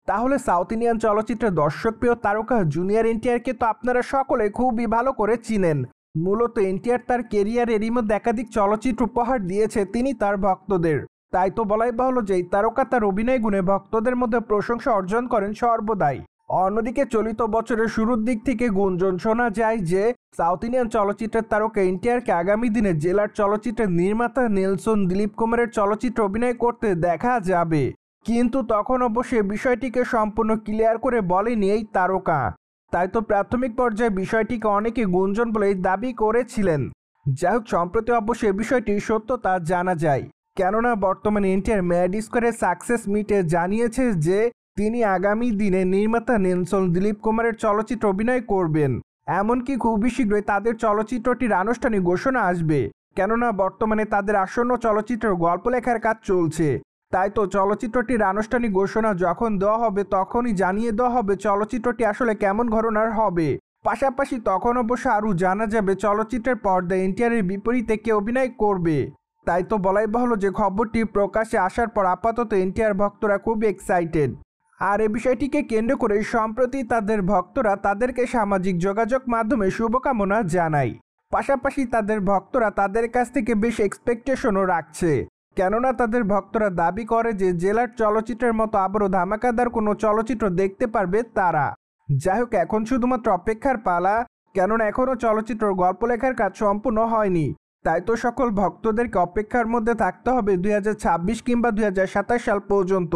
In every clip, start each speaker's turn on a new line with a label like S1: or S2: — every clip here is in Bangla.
S1: তাহলে সাউথ ইন্ডিয়ান চলচ্চিত্রের দর্শকপ্রিয় তারকা জুনিয়র এনটিআরকে তো আপনারা সকলে খুবই ভালো করে চিনেন। মূলত এনটিআর তার কেরিয়ারেরই মধ্যে একাধিক চলচ্চিত্র উপহার দিয়েছে তিনি তার ভক্তদের। তাই তো বলাই বাহুল্য যে এই তারকা তার অভিনয় গুণে ভক্তদের মধ্যে প্রশংসা অর্জন করেন সর্বদাই। অন্যদিকে চলিত বছরের শুরুর দিক থেকে গুঞ্জন শোনা যায় যে সাউথ ইন্ডিয়ান চলচ্চিত্রের তারকা এনটিআরকে আগামী দিনে জেলার চলচ্চিত্রের নির্মাতা নেলসন দিলীপ কুমারের চলচ্চিত্রে অভিনয় করতে দেখা যাবে। কিন্তু তখন অবশ্যই বিষয়টিকে সম্পূর্ণ ক্লিয়ার করে বলেনি এই তারকা। তাই তো প্রাথমিক পর্যায়ে বিষয়টিকে অনেকে গুঞ্জন বলেই দাবি করেছিলেন। যাই হোক, সম্প্রতি অবশ্যই বিষয়টি সত্যতা জানা যায়। কেননা বর্তমানে এনটিআর ম্যাড স্কোয়ারের সাকসেস মিটে জানিয়েছে যে তিনি আগামী দিনে নির্মাতা নেলসন দিলীপ কুমারের চলচ্চিত্র অভিনয় করবেন। এমনকি খুবই শীঘ্রই তাদের চলচ্চিত্রটির আনুষ্ঠানিক ঘোষণা আসবে। কেননা বর্তমানে তাদের আসন্ন চলচ্চিত্রের গল্প লেখার কাজ চলছে। তাই তো চলচ্চিত্রটির আনুষ্ঠানিক ঘোষণা যখন দেওয়া হবে তখনই জানিয়ে দেওয়া হবে চলচ্চিত্রটি আসলে কেমন ঘটনার হবে। পাশাপাশি তখন অবশ্য আরও জানা যাবে চলচ্চিত্রের পর্দায় এনটিআরের বিপরীতে কে অভিনয় করবে। তাই তো বলাই বাহুল্য যে খবরটি প্রকাশ্যে আসার পর আপাতত এনটিআর ভক্তরা খুব এক্সাইটেড। আর এই বিষয়টিকে কেন্দ্র করে সম্প্রতি তাদের ভক্তরা তাদেরকে সামাজিক যোগাযোগ মাধ্যমে শুভকামনা জানায়। পাশাপাশি তাদের ভক্তরা তাদের কাছ থেকে বেশ এক্সপেকটেশনও রাখছে। কেননা তাদের ভক্তরা দাবি করে যে জেলার চলচ্চিত্রের মতো আবারও ধামাকাদার কোনো চলচ্চিত্র দেখতে পারবে তারা। যাই হোক, এখন শুধুমাত্র অপেক্ষার পালা। কেননা এখনও চলচ্চিত্রের গল্প লেখার কাজ সম্পূর্ণ হয়নি। তাই তো সকল ভক্তদেরকে অপেক্ষার মধ্যে থাকতে হবে 2026 কিংবা 2027 সাল পর্যন্ত।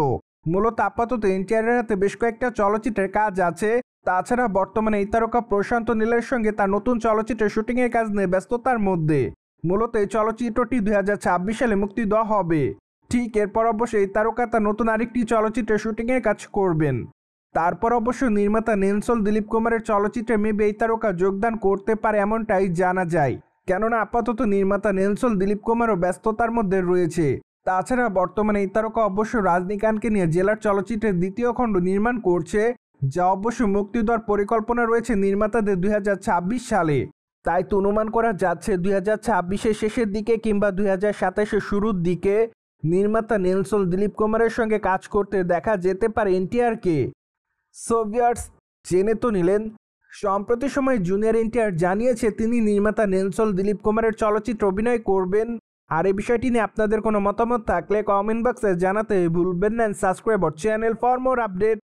S1: মূলত আপাতত এনটিআরের হাতে বেশ কয়েকটা চলচ্চিত্রের কাজ আছে। তাছাড়া বর্তমানে এই তারকা প্রশান্ত নীলের সঙ্গে তার নতুন চলচ্চিত্রের শুটিংয়ের কাজ নিয়ে ব্যস্ততার মধ্যে। মূলত এই চলচ্চিত্রটি 2026 সালে মুক্তি দেওয়া হবে। ঠিক এরপর অবশ্য এই তারকা তার নতুন আরেকটি চলচ্চিত্রের শুটিংয়ের কাজ করবেন। তারপর অবশ্য নির্মাতা নেলসন দিলীপ কুমারের চলচ্চিত্রে মেবি এই তারকা যোগদান করতে পারে এমনটাই জানা যায়। কেননা আপাতত নির্মাতা নেলসন দিলীপ কুমারও ব্যস্ততার মধ্যে রয়েছে। তাছাড়া বর্তমানে এই তারকা অবশ্য রজনীকান্তকে নিয়ে জেলার চলচ্চিত্রের দ্বিতীয় খণ্ড নির্মাণ করছে, যা অবশ্য মুক্তি দেওয়ার পরিকল্পনা রয়েছে নির্মাতাদের 2026 সালে। তাই তো অনুমান করা যাচ্ছে 2026-এর শেষের দিকে কিংবা 2027-এর শুরুর দিকে নির্মাতা নেলসন দিলীপ কুমারের সঙ্গে কাজ করতে দেখা যেতে পারে এনটিআরকে। সো ভিউয়ার্স, জেনে তো নিলেন। সম্প্রতি সময় জুনিয়র এনটিআর জানিয়েছে তিনি নির্মাতা নেলসন দিলীপ কুমারের চলচ্চিত্রে অভিনয় করবেন। আর এই বিষয়টি নিয়ে আপনাদের কোনো মতামত থাকলে কমেন্ট বক্সে জানাতে ভুলবেন না। Subscribe our channel for more update.